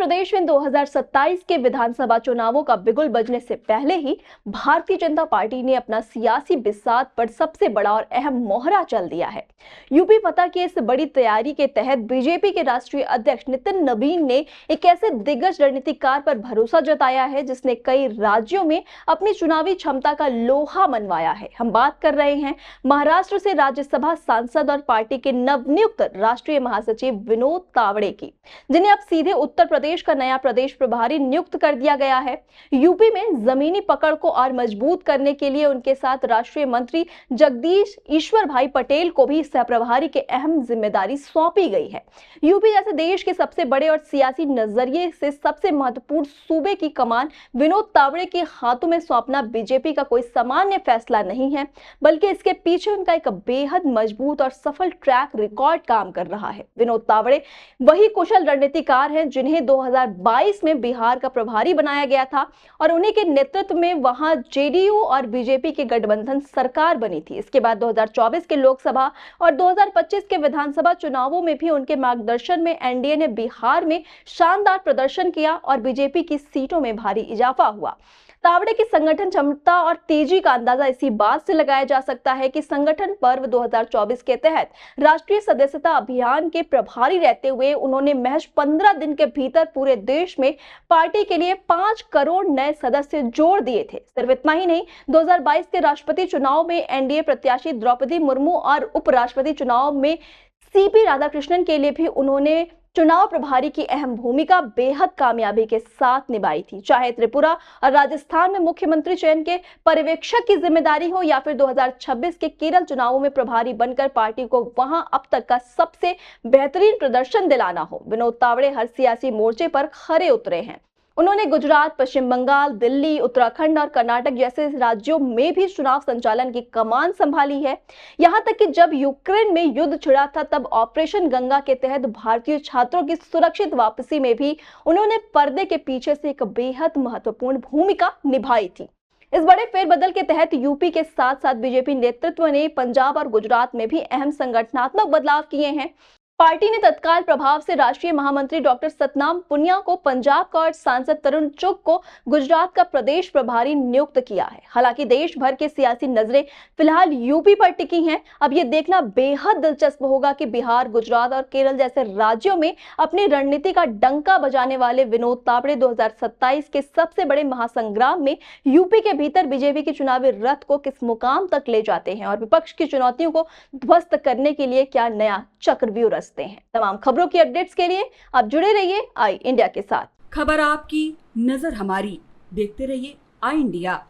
प्रदेश में 2027 के विधानसभा चुनावों का बिगुल बजने से पहले ही भारतीय जनता पार्टी ने अपना सियासी बिसात पर सबसे बड़ा और अहम मोहरा चल दिया है। यूपी फतह की इस बड़ी तैयारी के तहत बीजेपी के राष्ट्रीय अध्यक्ष नितिन नवीन ने एक ऐसे दिग्गज रणनीतिकार पर भरोसा जताया है जिसने कई राज्यों में अपनी चुनावी क्षमता का लोहा मनवाया है। हम बात कर रहे हैं महाराष्ट्र से राज्यसभा सांसद और पार्टी के नवनियुक्त राष्ट्रीय महासचिव विनोद तावड़े की, जिन्हें अब सीधे उत्तर प्रदेश का नया प्रदेश प्रभारी नियुक्त कर दिया गया है। यूपी में जमीनी पकड़ को और मजबूत करने के लिए उनके साथ राष्ट्रीय मंत्री जगदीश ईश्वर भाई पटेल को भी सह प्रभारी के अहम जिम्मेदारी सौंपी गई है। यूपी जैसे देश के सबसे बड़े और सियासी नजरिए से सबसे महत्वपूर्ण सूबे की कमान विनोद तावड़े के हाथों में सौंपना बीजेपी का कोई सामान्य फैसला नहीं है, बल्कि इसके पीछे उनका एक बेहद मजबूत और सफल ट्रैक रिकॉर्ड काम कर रहा है। विनोद तावड़े वही कुशल रणनीतिकार हैं जिन्हें 2022 में बिहार का प्रभारी बनाया गया था और उन्हीं के नेतृत्व में वहां जेडीयू और बीजेपी की गठबंधन सरकार बनी थी। इसके बाद 2024 के लोकसभा और 2025 के विधानसभा चुनावों में भी उनके मार्गदर्शन में एनडीए ने बिहार में शानदार प्रदर्शन किया और बीजेपी की सीटों में भारी इजाफा हुआ। तावड़े की संगठन क्षमता और तेजी का अंदाजा इसी बात से लगाया जा सकता है कि संगठन पर्व 2024 के तहत राष्ट्रीय सदस्यता अभियान के प्रभारी रहते हुए उन्होंने महज 15 दिन के भीतर पूरे देश में पार्टी के लिए 5 करोड़ नए सदस्य जोड़ दिए थे। सिर्फ इतना ही नहीं, 2022 के राष्ट्रपति चुनाव में एनडीए प्रत्याशी द्रौपदी मुर्मू और उपराष्ट्रपति चुनाव में सीपी राधाकृष्णन के लिए भी उन्होंने चुनाव प्रभारी की अहम भूमिका बेहद कामयाबी के साथ निभाई थी। चाहे त्रिपुरा और राजस्थान में मुख्यमंत्री चयन के पर्यवेक्षक की जिम्मेदारी हो या फिर 2026 के केरल चुनावों में प्रभारी बनकर पार्टी को वहां अब तक का सबसे बेहतरीन प्रदर्शन दिलाना हो, विनोद तावड़े हर सियासी मोर्चे पर खरे उतरे हैं। उन्होंने गुजरात, पश्चिम बंगाल, दिल्ली, उत्तराखंड और कर्नाटक जैसे राज्यों में भी चुनाव संचालन की कमान संभाली है। यहां तक कि जब यूक्रेन में युद्ध छिड़ा था तब ऑपरेशन गंगा के तहत भारतीय छात्रों की सुरक्षित वापसी में भी उन्होंने पर्दे के पीछे से एक बेहद महत्वपूर्ण भूमिका निभाई थी। इस बड़े फेरबदल के तहत यूपी के साथ साथ बीजेपी नेतृत्व ने पंजाब और गुजरात में भी अहम संगठनात्मक बदलाव किए हैं। पार्टी ने तत्काल प्रभाव से राष्ट्रीय महामंत्री डॉक्टर सतनाम पुनिया को पंजाब का और सांसद तरुण चुग को गुजरात का प्रदेश प्रभारी नियुक्त किया है। हालांकि देश भर के सियासी नजरें फिलहाल यूपी पर टिकी हैं। अब ये देखना बेहद दिलचस्प होगा कि बिहार, गुजरात और केरल जैसे राज्यों में अपनी रणनीति का डंका बजाने वाले विनोद तावड़े 2027 के सबसे बड़े महासंग्राम में यूपी के भीतर बीजेपी के चुनावी रथ को किस मुकाम तक ले जाते हैं और विपक्ष की चुनौतियों को ध्वस्त करने के लिए क्या नया चक्रव्यूह रचते हैं। तमाम खबरों की अपडेट्स के लिए आप जुड़े रहिए आई इंडिया के साथ। खबर आपकी, नजर हमारी, देखते रहिए आई इंडिया।